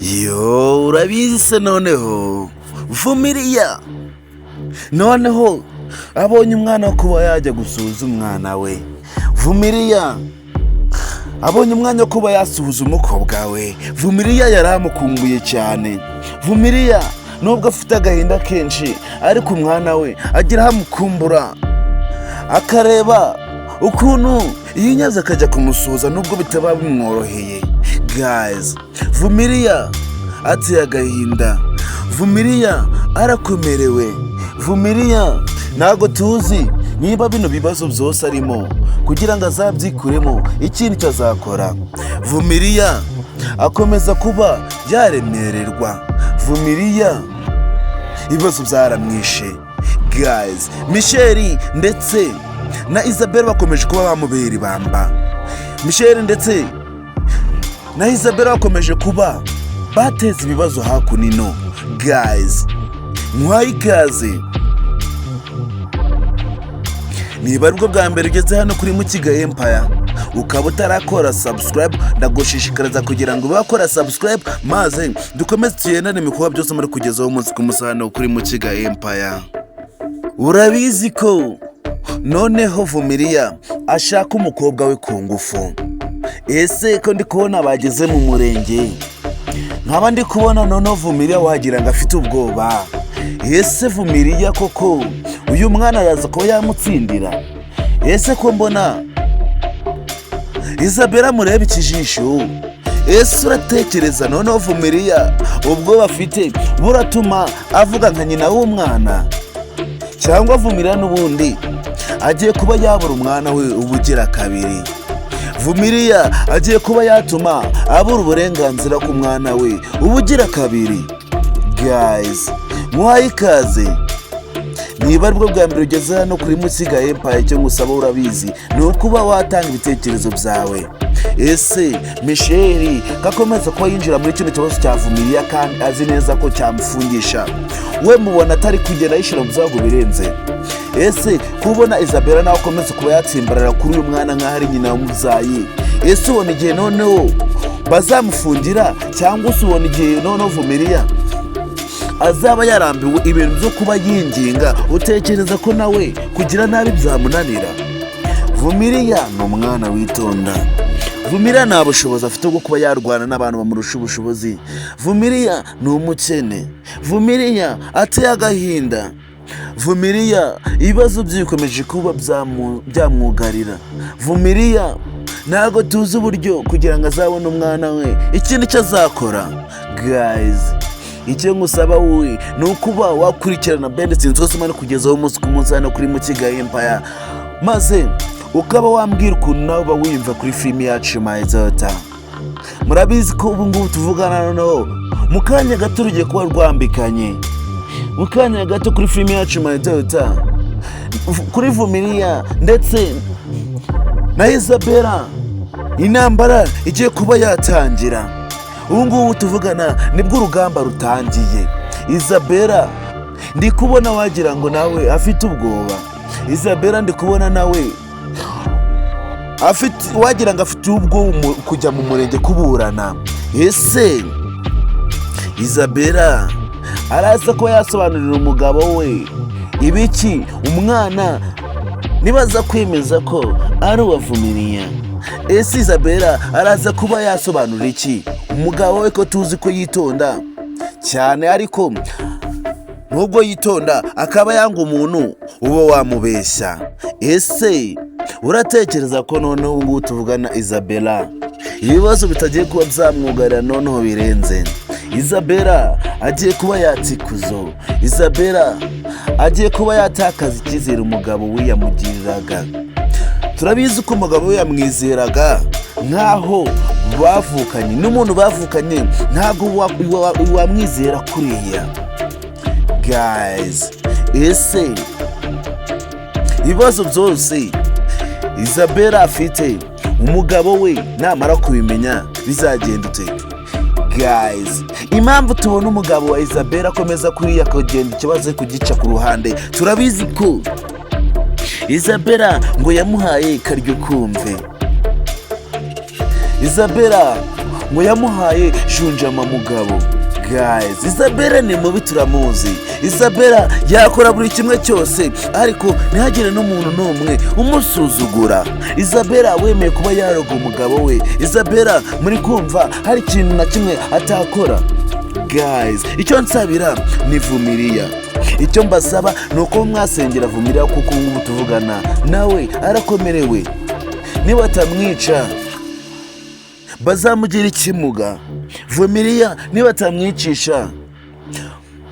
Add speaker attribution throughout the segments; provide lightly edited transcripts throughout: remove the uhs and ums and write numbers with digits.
Speaker 1: Yo, urabizi se noneho Vumiriya noneho abonye umwana wo kuba yajya gusuhuza umwana we. Vumiriya abonye umwanya wo kuba yasuhuza umukobwa we. Vumiriya yaramukumbuye cyane. Vumiriya nubwo afite agahinda kenshi ariko umwana we agira amukumbura, akareba ukuntu yinyaza akajya kumusuhuza nubwo bitaba bimworoheye. Guys, Vumiriya ateye agahinda. Vumiriya arakomerewe. Vumiriya ntago tuzi niba bino bibazo byose arimo kugira ngo azabyikuremo ikindi cyo azakora. Vumiriya akomeza kuba yaremererwa. Vumiriya ibibazo byaramwishe. Guys, Michel ndetse na Isabelle bakomeje kuba bamubera ibamba. Michel ndetse na Isabelle bakomeje kuba bateza ibibazo hakunino. Guys, muhaye ikaze. Niba aribwo bwa mbere ugeze hano kuri Mukiga Empire ukaba utarakora subscribe, ndagushishikariza kugira ngo bakora subscribe maze dukomeze tugendane imikuba byose muri kugezaho umunsi ku munsi hano kuri Mukiga Empire. Urabizi ko noneho Vumiriya ashaka umukobwa we ku ngufu. Ese ko ndi kubona bageze mu murenge, nkaba ndi kubona noneho Vumiriya wagira ngo afite ubwoba. Ese Vumiriya koko uyu mwana araza ko yamutsindira? Ese ko mbona Isabelle mureba ikijisho? Ese uratekereza noneho Vumiriya ubwo bafite buratuma avuga nka nyina w'umwana? Cyangwa Vumiriya n'ubundi agiye kuba yabura umwana we ubugira kabiri? Vumiriya agiye kuba yatuma abura uburenganzira ku mwana we ubugira kabiri? Guys, muhaye ikaze. Niba aribwo bwa mbere ugeze hano kuri Mukiga Empire, icyo ngusaba urabizi ni ukuba watanga ibitekerezo byawe. Ese Michel kakomeza kuba yinjira muri kino kibazo cya Vumiriya kandi azi neza ko cyamufungisha, we mubona atari kugenda yishyira mu byago birenze? Ese kubona Isabelle nawe akomeza kuba yatsimbarara kuri uyu mwana nk'aho ari nyina w'umubyeyi? Ese ubona igihe noneho bazamufungira, cyangwa se ubona igihe noneho Vumiriya azaba yarambiwe ibintu byo kuba yinginga? Utekereza ko nawe kugira nabi byamunanira? Vumiriya ni umwana witonda. Vumiriya nta bushobozi afite bwo kuba yarwana n'abantu bamurusha ubushobozi. Vumiriya ni umukene. Vumiriya ateye agahinda. Vumiriya ibibazo byikomeje kuba byamwugarira. Vumiriya ntago tuzi uburyo kugira ngo azabone umwana we ikindi cyo azakora. Guys, icyo ngusaba wowe ni ukuba wakurikirana Benditsi zose kugezaho umunsi ku munsi hano kuri Mukiga Empire, maze ukaba wambwira ukuntu nawe uba wiyumva kuri filimi yacu My Daughter. Murabizi ko ubu ngubu tuvugana noneho mu kanya gato rugiye kuba rwambikanye. Mu kanya gato kuri filimi yacu My Daughter, kuri Vumiriya ndetse na Isabelle intambara igiye kuba yatangira. Ubu ngubu tuvugana nibwo urugamba rutangiye. Isabelle ndi kubona wagira ngo nawe afite ubwoba. Isabelle ndi kubona nawe wagira ngo afite ubwo kujya mu murenge kuburana. Ese Isabelle araza ko yasobanurira umugabo we ibiki umwana nibaza kwemeza ko ari uwa Vumiriya? Ese Isabelle araza kuba yasobanurira iki umugabo we, ko tuzi ko yitonda cyane, ariko nubwo yitonda akaba yanga umuntu uba wamubeshya? Ese uratekereza ko noneho ubu ngubu tuvugana Isabelle ibibazo bitagiye kuba byamwugarira noneho birenze? Isabelle agiye kuba yatsikuzo. Isabelle agiye kuba yatakaza icyizere umugabo we yamugiriraga. Turabizi ko umugabo we yamwizeraga nkaho bavukanye, n'umuntu bavukanye ntago wamwizera kuriya. Guys, ese ibibazo byose Isabelle afite umugabo we namara kubimenya bizagenda ute? Guys, impamvu tubona umugabo wa Isabelle akomeza kuriya akagenda ikibazo kugica ku ruhande, turabizi ko Isabelle ngo yamuhaye karyo kumve. Isabelle ngo yamuhaye Junjama Mugabo. Guys, Isabella ni mubi turamuzi. Isabella yakora buri kimwe cyose ariko ntihagire n'umuntu n'umwe umusuzugura. Isabella wemeye kuba yaroga umugabo we. Isabella muri kumva hari ikintu na kimwe atakora. Guys, icyo nsabira ni Vumiriya. Icyo mbasaba ni uko mwasengera Vumiriya kuko ngubu tuvugana nawe arakomerewe. Niba atamwica bazamugira ikimuga. Vumiriya niba atamwicisha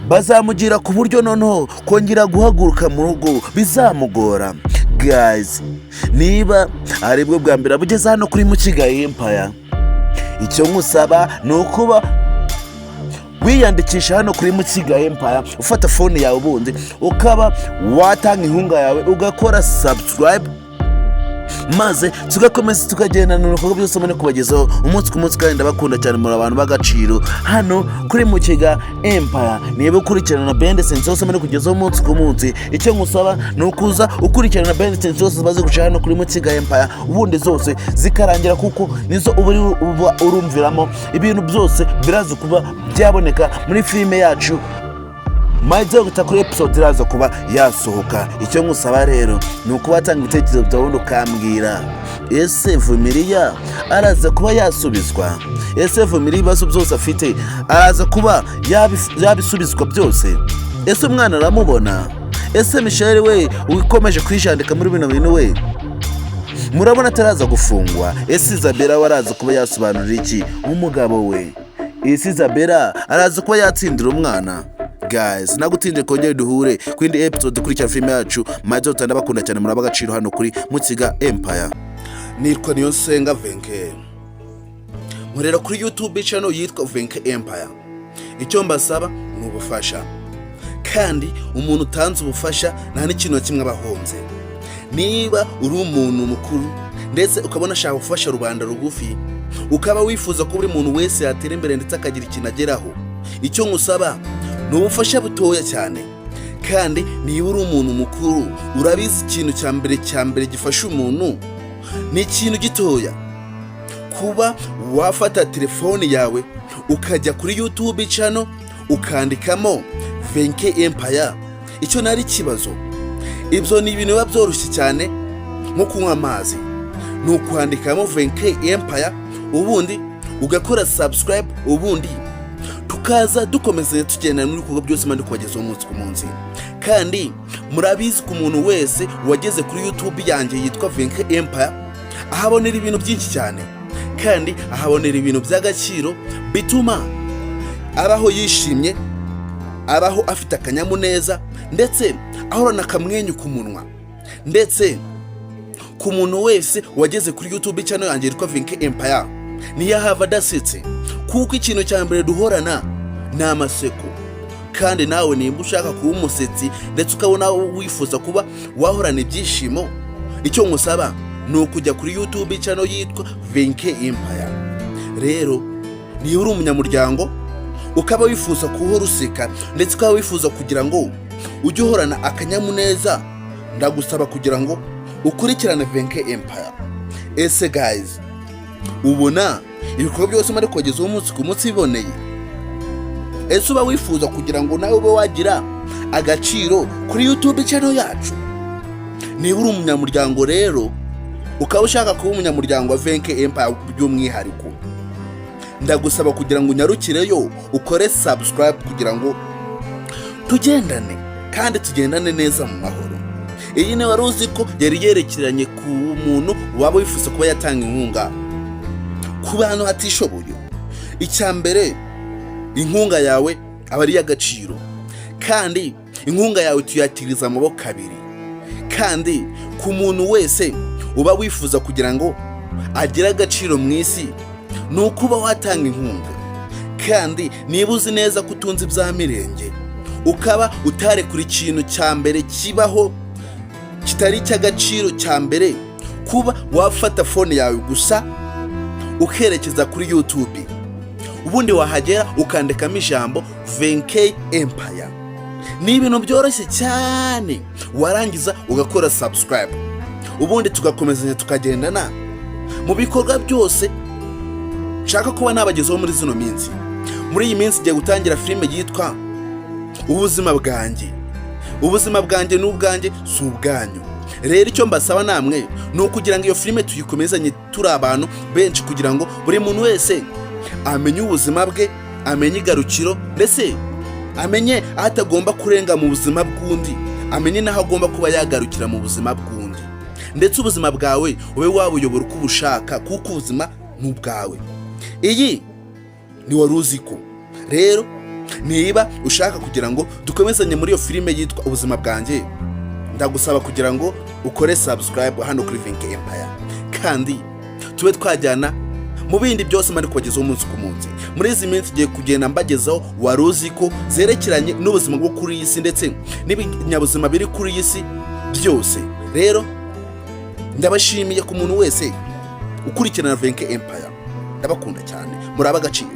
Speaker 1: bazamugira ku buryo noneho kongera guhaguruka mu rugo bizamugora. Guys, niba aribwo bwa mbere bugeze hano kuri Mukiga Empire, icyo nkusaba ni ukuba wiyandikisha hano kuri Mukiga Empire, ufata phone yawe ubundi ukaba watanga inkunga yawe ugakora subscribe, maze tugakomeza tukagendana n'urukundo byose mbone kubagezaho umunsi ku munsi. Kandi ndabakunda cyane muri abantu b'agaciro hano kuri Mukiga Empire. Niba ukurikirana na Bende Sense zose mbone kugezaho umunsi ku munsi, icyo nkusaba ni ukuza ukurikirana na Bende Sense zose baze guca hano kuri Mukiga Empire, ubundi zose zikarangira kuko nizo uba urumviramo ibintu byose biraza kuba byaboneka muri filime yacu. Maze guta kuri episode iraza kuba yasohoka. Icyo nkusaba rero ni ukuba atanga ibitekerezo byawe ukambwira, ese Vumiriya araza kuba yasubizwa? Ese Vumiriya ibibazo byose afite araza kuba yabisubizwa byose? Ese umwana aramubona? Ese Michelle we ukomeje kwijandika muri bino bintu we murabona ataraza gufungwa? Ese Isabella waraza kuba yasobanurira iki umugabo we? Ese Isabella araza kuba yatsindira umwana? Guys, nagutinde kongera duhure kwindi episode kurikira filime yacu. Maze utandabakunda cyane muri abagaciro hano kuri Mukiga Empire. Nitwa Niyonsenga Venke, murera kuri YouTube channel yitwa Venke Empire. Icyo mbasaba ni ubufasha, kandi umuntu utanze ubufasha nta n'ikintu kimwe abahonze. Niba uri umuntu mukuru ndetse ukabona ashaka gufasha rubanda rugufi, ukaba wifuza ko buri muntu wese yatera imbere ndetse akagira ikintu ageraho, icyo nkusaba ni ubufasha butoya cyane. Kandi niba uri umuntu mukuru urabizi ikintu cya mbere gifasha umuntu ni ikintu gitoya, kuba wafata telefone yawe ukajya kuri YouTube channel ukandikamo Venke Empire. Icyo nari ikibazo, ibyo ni ibintu biba byoroshye cyane nko kunywa amazi. Ni ukwandikamo Venke Empire ubundi ugakora subscribe, ubundi tukaza dukomeze tugendana n'ibikorwa byose mandi kubagezaho umunsi ku munsi. Kandi murabizi ku muntu wese wageze kuri YouTube yanjye yitwa Venke Empire ahabonera ibintu byinshi cyane, kandi ahabonera ibintu by'agaciro bituma abaho yishimye, abaho afite akanyamuneza, ndetse ahorana akamwenyu ku munwa. Ndetse ku muntu wese wageze kuri YouTube channel yanjye yitwa Venke Empire ntiyahava adasetse, kuko ikintu cya mbere duhorana ni amaseko. Kandi nawe nimba ushaka kuba umusetsi ndetse ukabona wifuza kuba wahorana ibyishimo, icyo nkusaba ni ukujya kuri YouTube channel yitwa Venke Empire. Rero niba uri umunyamuryango ukaba wifuza kuhora useka ndetse ukaba wifuza kugira ngo ujye uhorana akanyamuneza, ndagusaba kugira ngo ukurikirane Venke Empire. Ese guys, ubona ibikorwa byose mari kugezaho umunsi ku munsi biboneye? Ese uba wifuza kugira ngo nawe ube wagira agaciro kuri YouTube channel yacu? Niba uri umunyamuryango rero ukaba ushaka kuba umunyamuryango wa Venke Empire by'umwihariko, ndagusaba kugira ngo unyarukireyo ukore subscribe kugira ngo tugendane kandi tugendane neza mu mahoro. Iyi ni wari uzi ko yari yerekeranye ku muntu waba wifuza kuba yatanga inkunga ku bantu hatishoboye. Icya mbere, inkunga yawe aba ari y'agaciro, kandi inkunga yawe tuyatiriza amaboko abiri. Kandi ku muntu wese uba wifuza kugira ngo agire agaciro mu isi ni ukuba watanga inkunga. Kandi niba uzi neza ko utunze ibya mirenge ukaba utarekura ikintu cya mbere kibaho kitari icy'agaciro cya mbere, kuba wafata phone yawe gusa ukerekeza kuri YouTube, ubundi wahagera ukandikamo ijambo Venke Empire. Ni ibintu byoroshye cyane, warangiza ugakora subscribe, ubundi tugakomezanya tukagendana mu bikorwa byose nshaka kuba nabagezeho muri zino minsi. Muri iyi minsi ngiye gutangira filime yitwa ubuzima bwanjye. Ubuzima bwanjye n'ubwanjye si ubwanyu. Rero icyo mbasaba namwe ni ukugira ngo iyo filime tuyikomezanye turi abantu benshi, kugira ngo buri muntu wese amenye ubuzima bwe, amenye igarukiro, ndetse amenye aho atagomba kurenga mu buzima bw'undi, amenye n'aho agomba kuba yagarukira mu buzima bw'undi, ndetse ubuzima bwawe ube wabuyobora uko ubushaka, kuko ubuzima ni ubwawe. Iyi ni wari uzi ko. Rero niba ushaka kugira ngo dukomezanye muri iyo filime yitwa ubuzima bwanjye, ndagusaba kugira ngo ukore subscribe hano kuri Venke Empire, kandi tube twajyana mu bindi byose mari kubagezaho umunsi ku munsi. Muri izi minsi ngiye kugenda mbagezaho wari uzi ko zerekeranye n'ubuzima bwo kuri iyi si, ndetse n'ibinyabuzima biri kuri iyi si byose. Rero ndabashimiye ku muntu wese ukurikirana Venke Empire, ndabakunda cyane, muri ab'agaciro.